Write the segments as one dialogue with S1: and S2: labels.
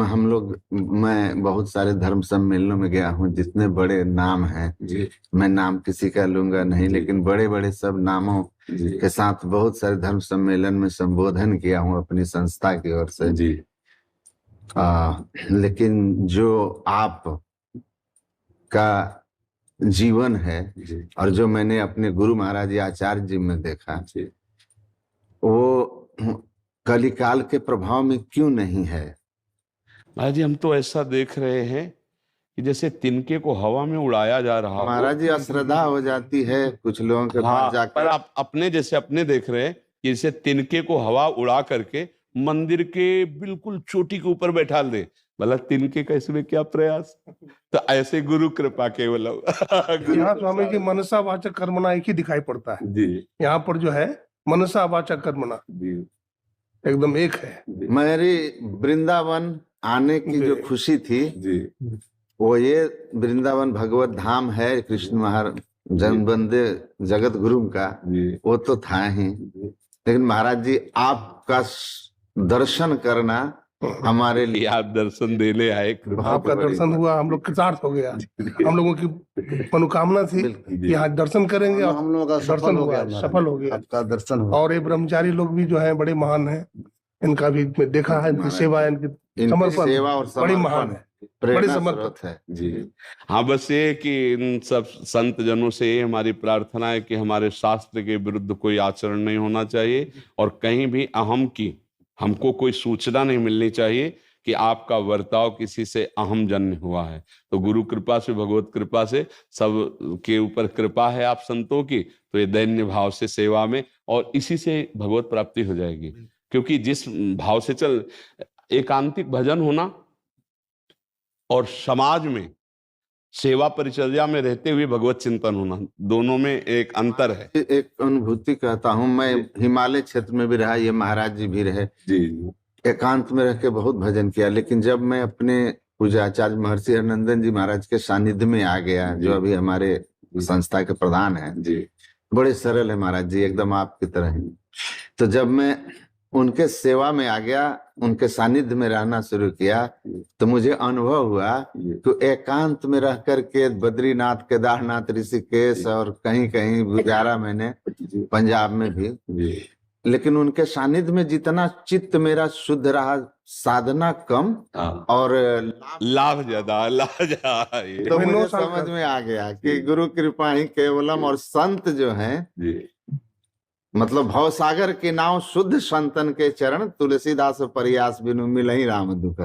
S1: हम लोग, मैं बहुत सारे धर्म सम्मेलनों में गया हूँ, जितने बड़े नाम हैं
S2: जी
S1: मैं नाम किसी का लूंगा नहीं,
S2: जी
S1: लेकिन बड़े बड़े सब नामों
S2: जी
S1: के साथ बहुत सारे धर्म सम्मेलन में संबोधन किया हूँ अपनी संस्था की ओर से।
S2: जी
S1: लेकिन जो आप का जीवन है
S2: जी
S1: और जो मैंने अपने गुरु महाराज जी आचार्य जी में देखा,
S2: जी
S1: वो कलिकाल के प्रभाव में क्यों नहीं है?
S2: महाराज जी, हम तो ऐसा देख रहे हैं कि जैसे तिनके को हवा में उड़ाया जा रहा हो।
S1: महाराज जी, अश्रद्धा हो जाती है कुछ लोगों के
S2: हाँ,
S1: पास जाकर।
S2: पर आप अपने जैसे अपने देख रहे हैं कि जैसे तिनके को हवा उड़ा करके मंदिर के बिल्कुल चोटी के ऊपर बैठा दे, भला तिनके का इसमें क्या प्रयास? तो ऐसे गुरु कृपा केवल
S3: यहाँ स्वामी जी मनसा वाचक कर्मणा एक ही दिखाई पड़ता है।
S2: जी
S3: यहाँ पर जो है मनसा वाचक कर्मणा
S2: जी
S3: एकदम एक है।
S1: मेरी वृंदावन आने की जो
S3: जी।
S1: खुशी थी,
S2: जी
S1: वो ये वृंदावन भगवत धाम है, कृष्ण जन बंदे जगत गुरु का,
S2: जी
S1: वो तो था ही। लेकिन महाराज जी, आपका दर्शन करना हमारे लिए,
S2: आप दर्शन देने आए, कृपा
S3: आपका
S2: बड़ी
S3: दर्शन हुआ, हम लोग कृतार्थ हो गया। हम लोगों की मनोकामना थी कि यहाँ दर्शन करेंगे, और
S1: हम लोगों का
S3: दर्शन हुआ, सफल हो गया।
S1: आपका दर्शन हुआ।
S3: और ये ब्रह्मचारी लोग भी जो है बड़े महान हैं, इनका भी मैं देखा है, इनकी सेवा, इनकी समर्पण
S1: सेवा और
S3: बड़ी
S1: समर्पण
S3: महान है, बड़ी
S1: प्रेरणा
S3: समर्पित
S1: स्रोत है।
S2: जी। हाँ, बस ये कि इन सब संत जनों से ये हमारी प्रार्थना है कि हमारे शास्त्र के विरुद्ध कोई आचरण नहीं होना चाहिए, और कहीं भी अहम की हमको कोई सूचना नहीं मिलनी चाहिए कि आपका वर्ताव किसी से अहम जन्य हुआ है। तो गुरु कृपा से, भगवत कृपा से सब के ऊपर कृपा है आप संतों की, तो ये दैन्य भाव से सेवा में, और इसी से भगवत प्राप्ति हो जाएगी। क्योंकि जिस भाव से चल, एकांतिक भजन होना और समाज में सेवा परिचर्या में रहते हुए भगवत चिंतन होना, दोनों में एक अंतर है।
S1: एक अनुभूति कहता हूँ, मैं हिमालय क्षेत्र में भी रहा, ये महाराज जी भी रहे,
S2: जी
S1: एकांत में रह के बहुत भजन किया। लेकिन जब मैं अपने पूजा आचार्य महर्षि हरनंदन जी महाराज के सानिध्य में आ गया, जो अभी हमारे संस्था के प्रधान हैं,
S2: जी
S1: बड़े सरल है महाराज जी, एकदम आपकी तरह ही। तो जब मैं उनके सेवा में आ गया, उनके सानिध्य में रहना शुरू किया, तो मुझे अनुभव हुआ कि एकांत में रह करके बद्रीनाथ, केदारनाथ, ऋषिकेश और कहीं कहीं गुजारा मैंने, पंजाब में भी। लेकिन उनके सानिध्य में जितना चित्त मेरा शुद्ध रहा, साधना कम और
S2: लाभ ज्यादा, लाभ ज्यादा।
S1: तो मुझे समझ में आ गया कि गुरु कृपा ही केवलम, और संत जो हैं, मतलब भवसागर के नाव शुद्ध संतन के चरण, तुलसीदास प्रयास बिनु मिलहि राम दुख।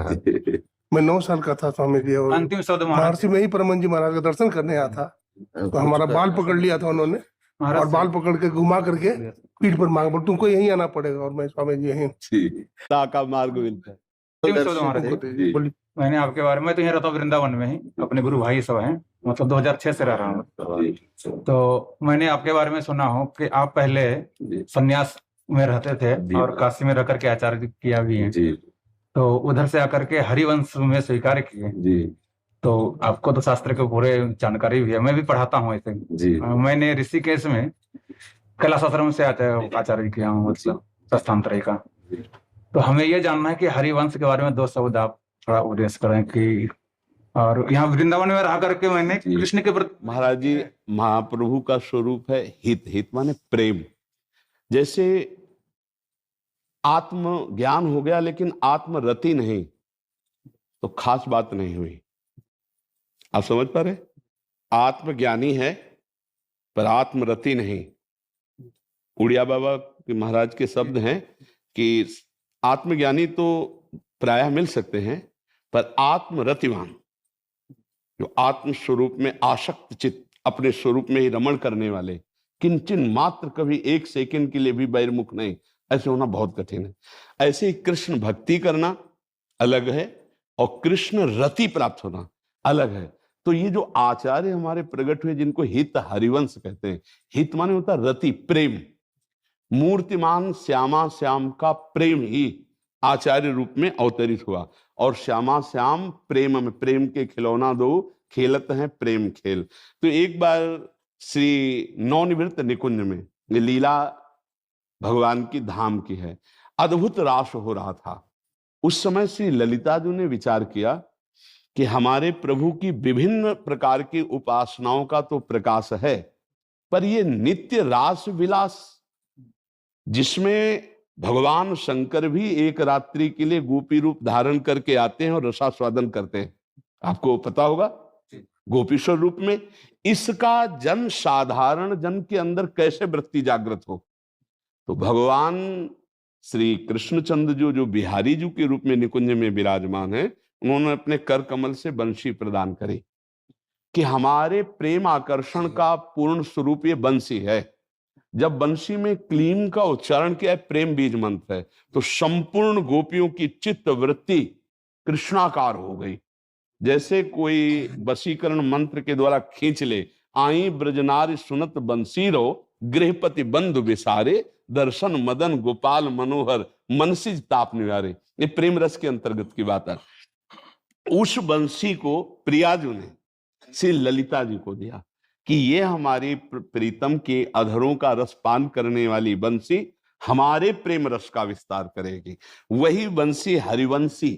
S3: मैं 9 साल का था स्वामी जी, और
S4: अंतिम शब्द
S3: महर्षि में ही परमन जी महाराज का दर्शन करने आया था, तो हमारा बाल पकड़ लिया था उन्होंने, और बाल पकड़ के घुमा करके पीठ पर मांग, तुमको यहीं आना पड़ेगा, और मैं स्वामी जी यहीं
S2: का मार्ग मिलता है।
S3: बोली।
S4: मैंने आपके बारे में, तो यहाँ रहता हूँ वृंदावन में ही, अपने गुरु भाई सब हैं, मतलब 2006 से रह रहा हूँ। तो मैंने आपके बारे में सुना हो कि आप पहले संन्यास में रहते थे और काशी में रह करके आचार्य किया भी है, तो उधर से आकर के हरिवंश में स्वीकार किए। तो आपको तो शास्त्र के पूरे जानकारी भी है, मैं भी पढ़ाता हूँ ऐसे। मैंने ऋषिकेश में कैलाश आश्रम से आचार्य किया हूँ, मतलब स्थानांतरी का। तो हमें ये जानना है कि हरिवंश के बारे में 2 शब्द आप थोड़ा उपदेश करें कि, और यहाँ वृंदावन में रह करके मैंने कृष्ण के प्रति।
S2: महाराज जी, महाप्रभु का स्वरूप है हित। हित माने प्रेम। जैसे आत्म ज्ञान हो गया लेकिन आत्मरति नहीं, तो खास बात नहीं हुई। आप समझ पा रहे? आत्मज्ञानी है पर आत्मरति नहीं। उड़िया बाबा के महाराज के शब्द हैं कि आत्मज्ञानी तो प्रायः मिल सकते हैं, पर आत्मरतिवान, जो आत्म स्वरूप में आसक्त चित्त, अपने स्वरूप में ही रमण करने वाले, किंचन मात्र कभी 1 सेकंड के लिए भी बहिर्मुख नहीं, ऐसे होना बहुत कठिन है। ऐसे ही कृष्ण भक्ति करना अलग है और कृष्ण रति प्राप्त होना अलग है। तो ये जो आचार्य हमारे प्रकट हुए, जिनको हित हरिवंश कहते हैं, हित माने होता रति, प्रेम। मूर्तिमान श्यामा श्याम का प्रेम ही आचार्य रूप में अवतरित हुआ, और श्यामा श्याम प्रेम में, प्रेम के खिलौना दो खेलत हैं प्रेम खेल। तो एक बार श्री नवनिवृत्त निकुंज में, ये लीला भगवान की धाम की है, अद्भुत रास हो रहा था। उस समय श्री ललिता जी ने विचार किया कि हमारे प्रभु की विभिन्न प्रकार की उपासनाओं का तो प्रकाश है, पर ये नित्य रास विलास जिसमें भगवान शंकर भी एक रात्रि के लिए गोपी रूप धारण करके आते हैं और रसास्वादन करते हैं, आपको पता होगा, गोपीश्वर रूप में, इसका जन साधारण जन के अंदर कैसे वृत्ति जागृत हो। तो भगवान श्री कृष्णचंद्र जो बिहारी जी के रूप में निकुंज में विराजमान है, उन्होंने अपने कर कमल से बंशी प्रदान करी कि हमारे प्रेम आकर्षण का पूर्ण स्वरूप ये बंसी है। जब बंसी में क्लीम का उच्चारण किया है, प्रेम बीज मंत्र है, तो संपूर्ण गोपियों की चित्त वृत्ति कृष्णाकार हो गई। जैसे कोई वशीकरण मंत्र के द्वारा खींच ले, आई ब्रजनारी सुनत बंसीरो गृहपति बंधु विसारे, दर्शन मदन गोपाल मनोहर मनसिज ताप निवारे। ये प्रेम रस के अंतर्गत की बात है। उस बंसी को प्रियाजू ने श्री ललिता जी को दिया कि ये हमारी प्रीतम के अधरों का रस पान करने वाली बंसी हमारे प्रेम रस का विस्तार करेगी। वही बंसी हरिवंशी,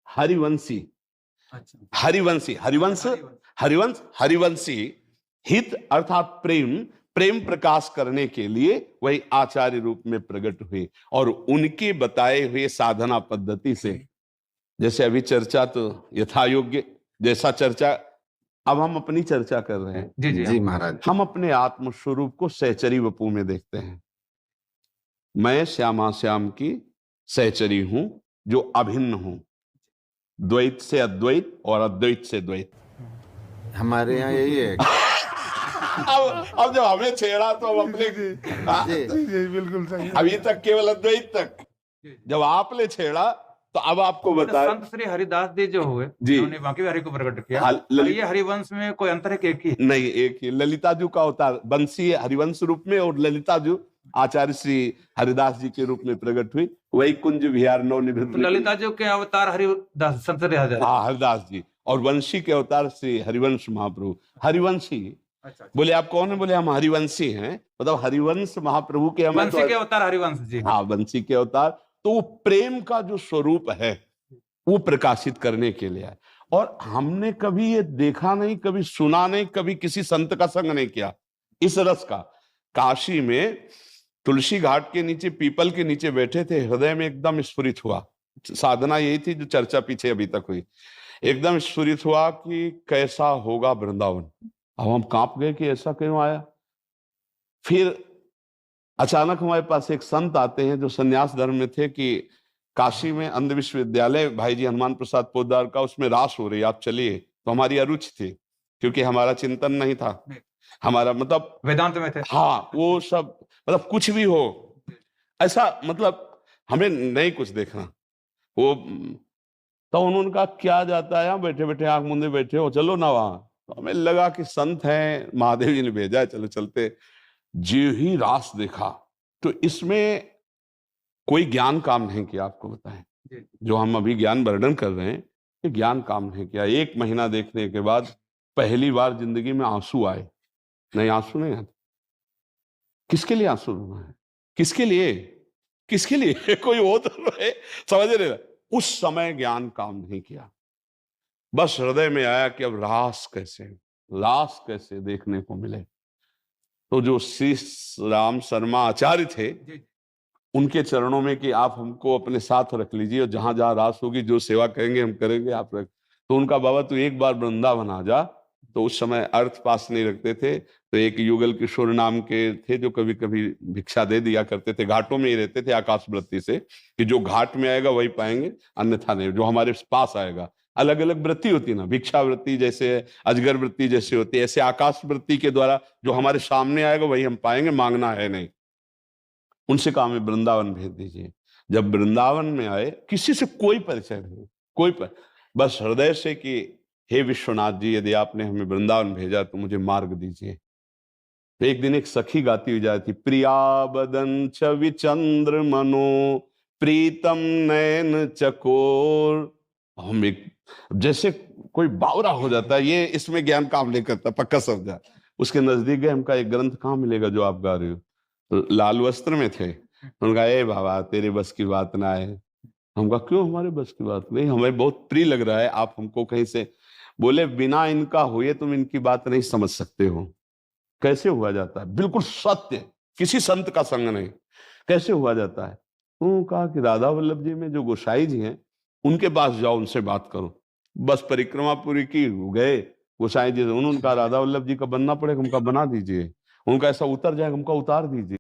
S2: हरिवंशी, हरिवंशी, हरिवंश, हरिवंश, हरिवंशी हित अर्थात प्रेम, प्रेम प्रकाश करने के लिए वही आचार्य रूप में प्रकट हुए और उनके बताए हुए साधना पद्धति से, जैसे अभी चर्चा तो यथा योग्य जैसा चर्चा, अब हम अपनी चर्चा कर रहे हैं।
S4: जी जी
S1: जी महाराज।
S2: हम अपने आत्म स्वरूप को सहचरी वपू में देखते हैं। मैं श्यामा श्याम की सहचरी हूं जो अभिन्न हूं, द्वैत से अद्वैत और अद्वैत से द्वैत।
S1: हमारे यहाँ यही है।
S2: अब जब हमें छेड़ा तो हम अपने
S3: जी बिल्कुल सही।
S2: अभी तक केवल अद्वैत तक, जब आपने छेड़ा तो अब आपको बता।
S4: संत श्री हरिदास जी जो हुए,
S2: जी,
S4: उन्होंने बाकी हरि को प्रकट किया।
S2: हाँ,
S4: और ये हरिवंश में कोई अंतर है कि एक ही?
S2: नहीं, एक ही। ललिता जी का अवतार बंसी हरिवंश रूप में और ललिता जी आचार्य श्री हरिदास जी के रूप में प्रकट हुई। वही कुंज विहार नवनिभृत।
S4: तो ललिता जी के अवतार हरिदास, संत श्री
S2: हरिदास जी, और वंशी के अवतार श्री हरिवंश महाप्रभु। हरिवंशी बोले आप कौन है? बोले हम हरिवंशी हैं, मतलब हरिवंश महाप्रभु के।
S4: वंशी के अवतार हरिवंश जी।
S2: हाँ, वंशी के अवतार। तो वो प्रेम का जो स्वरूप है वो प्रकाशित करने के लिए है। और हमने कभी ये देखा नहीं, कभी सुना नहीं, कभी किसी संत का संग नहीं किया इस रस का। काशी में तुलसी घाट के नीचे पीपल के नीचे बैठे थे, हृदय में एकदम स्फुरित हुआ, साधना यही थी जो चर्चा पीछे अभी तक हुई, एकदम स्फुरित हुआ कि कैसा होगा वृंदावन। अब हम कांप गए कि ऐसा क्यों आया। फिर अचानक हमारे पास एक संत आते हैं जो सन्यास धर्म में थे कि काशी में अंध विश्वविद्यालय भाई जी हनुमान प्रसाद पोद्दार का, उसमें रास हो रही, आप चलिए। तो हमारी अरुचि थी, क्योंकि हमारा चिंतन नहीं था, हमारा मतलब
S4: वेदांत में थे।
S2: हाँ, वो सब मतलब कुछ भी हो ऐसा, मतलब हमें नहीं कुछ देखना वो। तो उन्होंने कहा क्या जाता है, यहाँ बैठे बैठे आंख मूंदे बैठे हो, चलो ना वहां। तो हमें लगा कि संत हैं, महादेव जी ने भेजा है, चलो चलते। जो ही रास देखा तो इसमें कोई ज्ञान काम नहीं किया, आपको बताएं। जो हम अभी ज्ञान वर्णन कर रहे हैं, ये ज्ञान काम नहीं किया। 1 महीना देखने के बाद पहली बार जिंदगी में आंसू आए। नहीं, आंसू नहीं आते। किसके लिए आंसू रोना है? किसके लिए? किसके लिए? कोई हो तो रहे, समझ रहे ना? उस समय ज्ञान काम नहीं किया, बस हृदय में आया कि अब रास कैसे, लाश कैसे देखने को मिले। तो जो श्री राम शर्मा आचार्य थे, उनके चरणों में कि आप हमको अपने साथ रख लीजिए और जहां जहां रास होगी जो सेवा करेंगे हम करेंगे, आप रख। तो उनका बाबा तू एक बार वृंदावन आ जा। तो उस समय अर्थ पास नहीं रखते थे, तो एक युगल किशोर नाम के थे जो कभी कभी भिक्षा दे दिया करते थे। घाटों में ही रहते थे आकाश वृत्ति से, कि जो घाट में आएगा वही पाएंगे, अन्यथा नहीं। जो हमारे पास आएगा, अलग अलग वृत्ति होती ना, भिक्षा वृत्ति जैसे, अजगर वृत्ति जैसे होती है, ऐसे आकाश वृत्ति के द्वारा जो हमारे सामने आएगा वही हम पाएंगे, मांगना है नहीं। उनसे कहा हमें वृंदावन भेज दीजिए। जब वृंदावन में आए, किसी से कोई परिचय नहीं, बस हृदय से कि हे विश्वनाथ जी, यदि आपने हमें वृंदावन भेजा तो मुझे मार्ग दीजिए। तो एक दिन एक सखी गाती हुई जाती, प्रिया बदन छवि चंद्र मनो प्रीतम नयन चकोर। हम एक जैसे कोई बावरा हो जाता है, ये इसमें ज्ञान काम नहीं करता, पक्का समझा। उसके नजदीक गए, हमका एक ग्रंथ कहाँ मिलेगा जो आप गा रहे हो? तो लाल वस्त्र में थे। उन्होंने कहा ए बाबा, तेरे बस की बात ना है, हमका क्यों, हमारे बस की बात नहीं, हमें बहुत प्रिय लग रहा है, आप हमको कहीं से बोले बिना इनका हुए तुम इनकी बात नहीं समझ सकते हो। कैसे हुआ जाता है, बिल्कुल सत्य, किसी संत का संग नहीं, कैसे हुआ जाता है। उन्होंने कहा कि राधा वल्लभ जी में जो गोसाई जी हैं उनके पास जाओ, उनसे बात करो। बस परिक्रमा पूरी की, गए गोसाई जी, उन्होंने कहा राधा वल्लभ जी का बनना पड़ेगा, उनका बना दीजिए, उनका ऐसा उतर जाएगा, उनका उतार दीजिए।